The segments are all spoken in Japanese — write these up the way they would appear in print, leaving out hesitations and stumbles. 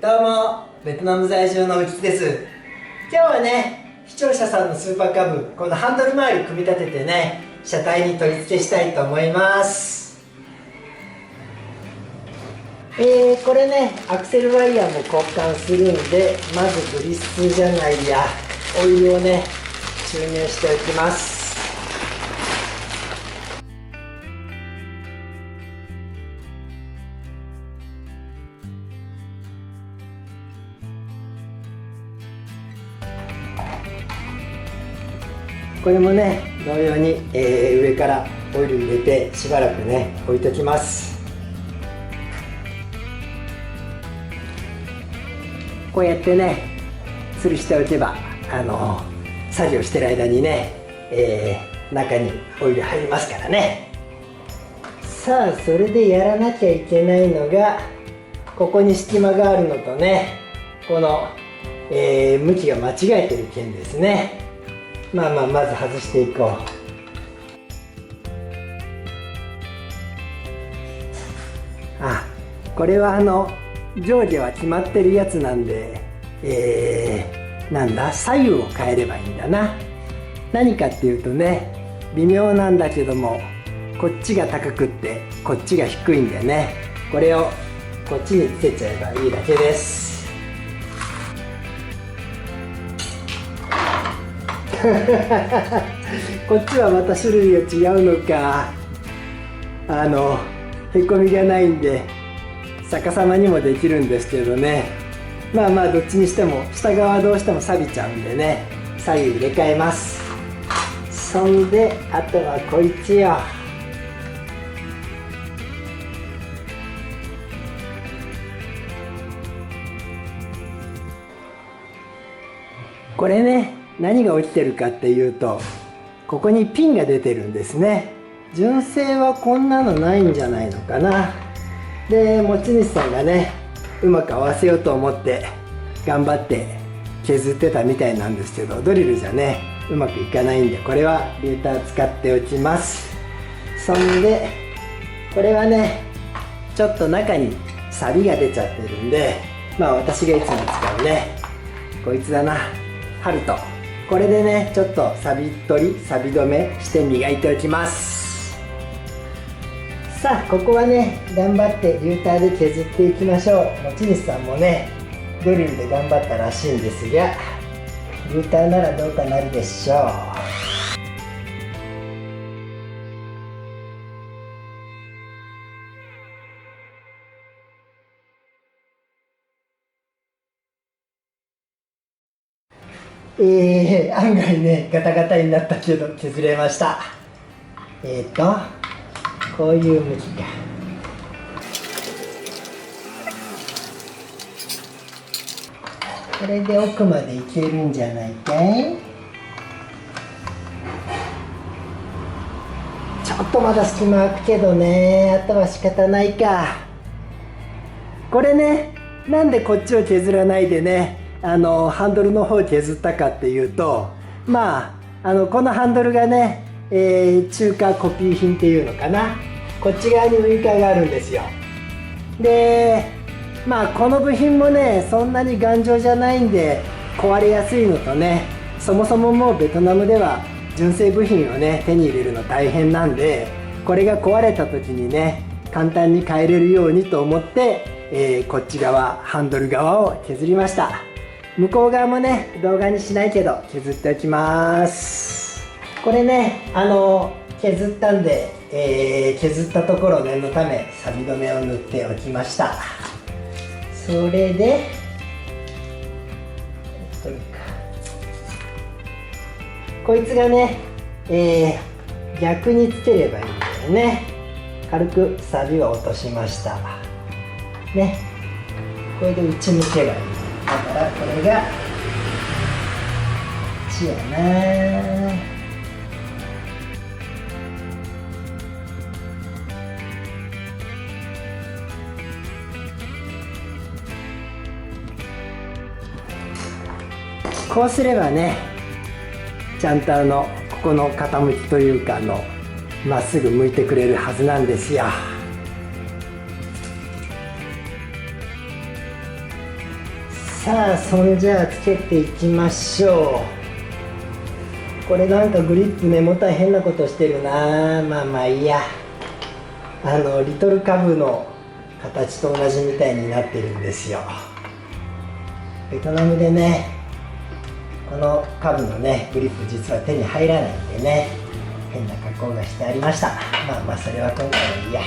どうも、ベトナム在住のうきです。今日はね、視聴者さんのスーパーカブ、このハンドル周り組み立ててね、車体に取り付けしたいと思います。これね、アクセルワイヤーも交換するんで、まずグリスじゃないや、オイルをね、注入しておきます。これもね、同様に、上からオイル入れてしばらくね、置いときます。こうやってね、吊るしておけば作業してる間にね、中にオイル入りますからね。さあ、それでやらなきゃいけないのが、ここに隙間があるのとね、この、向きが間違えてる件ですね。まず外していこう。これは上下は決まってるやつなんで、なんだ、左右を変えればいいんだな。何かっていうとね、微妙なんだけども、こっちが高くってこっちが低いんだよね。これをこっちにつけちゃえばいいだけです。こっちはまた種類が違うのか。へこみがないんで逆さまにもできるんですけどね。どっちにしても下側はどうしても錆びちゃうんでね、左右入れ替えます。そんであとはこいつよ。これね、何が起きてるかっていうと、ここにピンが出てるんですね。純正はこんなのないんじゃないのかな。で、持ち主さんがね、うまく合わせようと思って頑張って削ってたみたいなんですけど、ドリルじゃね、うまくいかないんで、これはリューター使っておきます。そんでこれはね、ちょっと中に錆が出ちゃってるんで、私がいつも使うね、こいつだな、ハルト。これでね、ちょっと錆び取り、錆び止めして磨いておきます。さあ、ここはね、頑張ってリューターで削っていきましょう。持ち主さんもね、ドリルで頑張ったらしいんですが、リューターならどうかなるでしょう。案外ね、ガタガタになったけど削れました。こういう向きか。これで奥までいけるんじゃないかい。ちょっとまだ隙間空くけどね、あとは仕方ないか。これね、なんでこっちを削らないでね、ハンドルの方を削ったかっていうと、このハンドルがね、中華コピー品っていうのかな、こっち側にウインカーがあるんですよ。で、この部品もね、そんなに頑丈じゃないんで壊れやすいのとね、そもそももうベトナムでは純正部品をね、手に入れるの大変なんで、これが壊れた時にね、簡単に変えれるようにと思って、こっち側、ハンドル側を削りました。向こう側もね、動画にしないけど削っておきます。これね、削ったんで、削ったところ念のため錆び止めを塗っておきました。それでこいつがね、逆につければいいんだよね。軽く錆を落としましたね。これで内向けばいい。だからこれがこっちやな。こうすればね、ちゃんとここの傾きというかまっすぐ向いてくれるはずなんですよ。さあ、そんじゃあつけていきましょう。これなんかグリップね、もたい変なことしてるな。まあまあいいや。リトルカブの形と同じみたいになってるんですよ。ベトナムでね、このカブのねグリップ実は手に入らないんでね、変な加工がしてありました。まあまあそれは今回はいいや。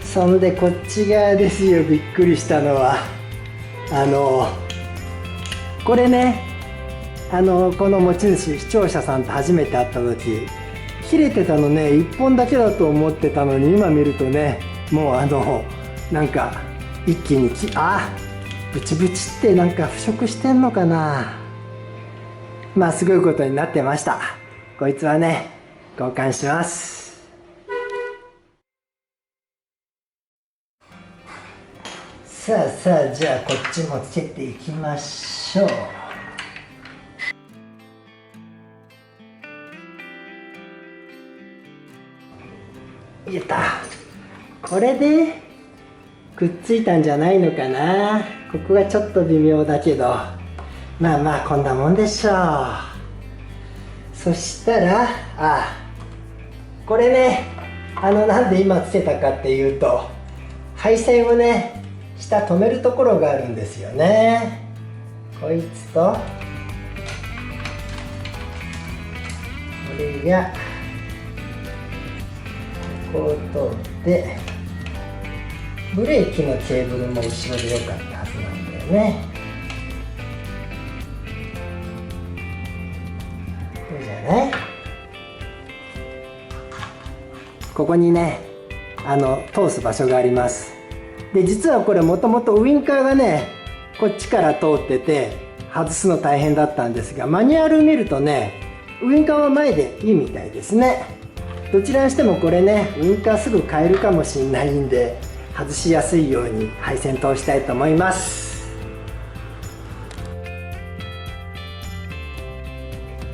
そんでこっち側ですよ、びっくりしたのはこれね、この持ち主視聴者さんと初めて会った時切れてたのね、1本だけだと思ってたのに、今見るとね、もうなんか一気にブチブチってなんか腐食してんのかな。まあすごいことになってました。こいつはね交換します。さあさあ、じゃあこっちもつけていきましょう。やった。これでくっついたんじゃないのかな。ここがちょっと微妙だけど、まあまあこんなもんでしょう。そしたらこれね、なんで今つけたかっていうと、配線をね下止めるところがあるんですよね。こいつとこれがこう通って、ブレーキのケーブルも後ろでよかったはずなんだよね。これじゃない？ここにね通す場所があります。で実はこれもともとウインカーがねこっちから通ってて外すの大変だったんですが、マニュアル見るとねウインカーは前でいいみたいですね。どちらにしてもこれねウインカーすぐ変えるかもしれないんで、外しやすいように配線通したいと思います。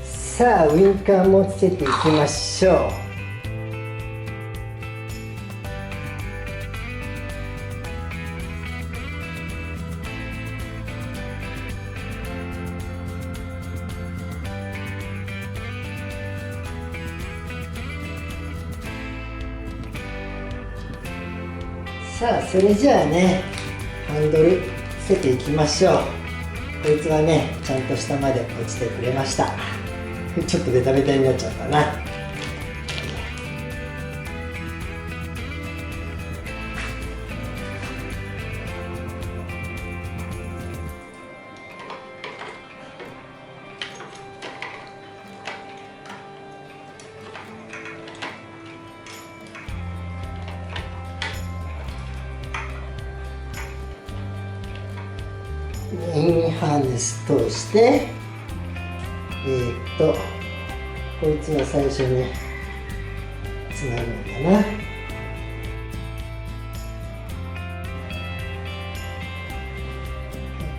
さあウインカーもつけていきましょう。さあそれじゃあね、ハンドルつけていきましょう。こいつはねちゃんと下まで落ちてくれました。ちょっとベタベタになっちゃったな。メインハーネス通して、こいつが最初につなぐのかな。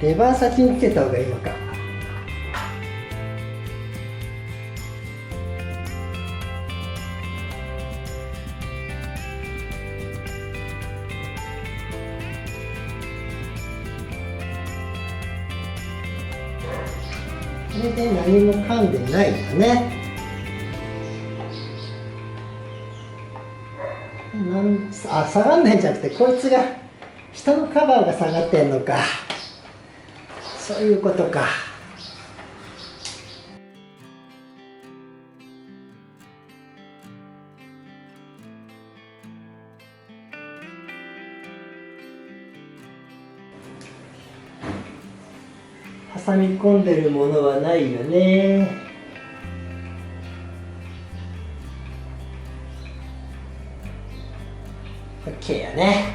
レバー先につけた方がいいのか。これで何も噛んでないよね。下がんないんじゃなくて、こいつが下のカバーが下がってんのか。そういうことか。挟み込んでるものはないよね。OK やね。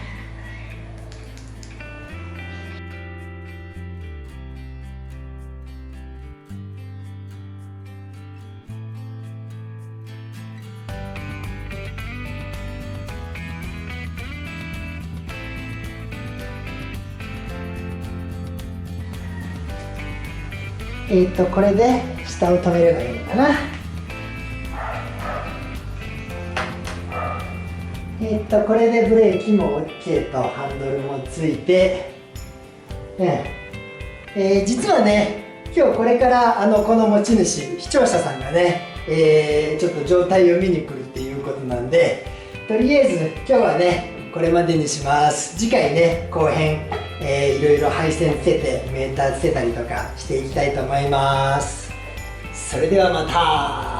これで下を止めればいいのかな。これでブレーキも OK とハンドルもついて、実はね、今日これからこの持ち主、視聴者さんがね、ちょっと状態を見に来るっていうことなんで、とりあえず今日はね、これまでにします。次回ね、後編、いろいろ配線つけて、メーターつけたりとかしていきたいと思います。それではまた。